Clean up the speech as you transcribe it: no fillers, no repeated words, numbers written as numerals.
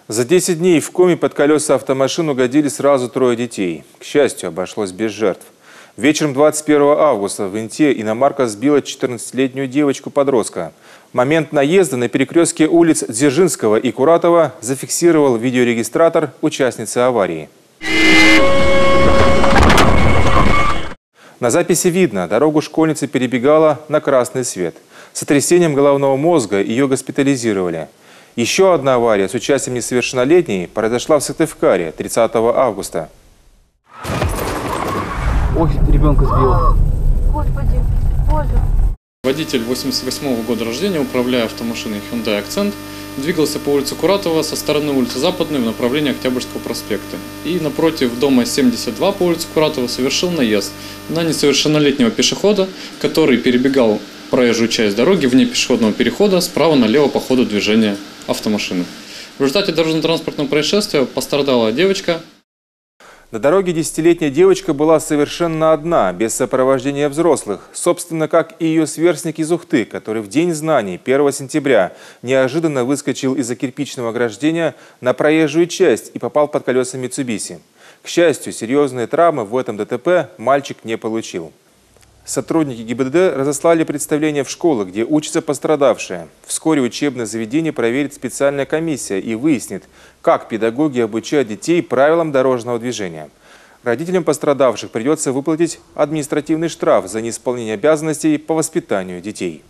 За 10 дней в Коми под колеса автомашин угодили сразу 3 детей. К счастью, обошлось без жертв. Вечером 21 августа в Инте иномарка сбила 14-летнюю девочку-подростка. Момент наезда на перекрестке улиц Дзержинского и Куратова зафиксировал видеорегистратор участницы аварии. На записи видно, дорогу школьница перебегала на красный свет. С сотрясением головного мозга ее госпитализировали. Еще одна авария с участием несовершеннолетней произошла в Сыктывкаре 30 августа. Ой, ребенка сбил. Господи, боже. Водитель 88-го года рождения, управляя автомашиной Hyundai Accent, двигался по улице Куратова со стороны улицы Западной в направлении Октябрьского проспекта. И напротив дома 72 по улице Куратова совершил наезд на несовершеннолетнего пешехода, который перебегал проезжую часть дороги вне пешеходного перехода справа налево по ходу движения автомашины. В результате дорожно-транспортного происшествия пострадала девочка. На дороге 10-летняя девочка была совершенно одна, без сопровождения взрослых. Собственно, как и ее сверстник из Ухты, который в День знаний 1 сентября неожиданно выскочил из-за кирпичного ограждения на проезжую часть и попал под колеса Mitsubishi. К счастью, серьезные травмы в этом ДТП мальчик не получил. Сотрудники ГИБДД разослали представление в школы, где учатся пострадавшие. Вскоре учебное заведение проверит специальная комиссия и выяснит, как педагоги обучают детей правилам дорожного движения. Родителям пострадавших придется выплатить административный штраф за неисполнение обязанностей по воспитанию детей.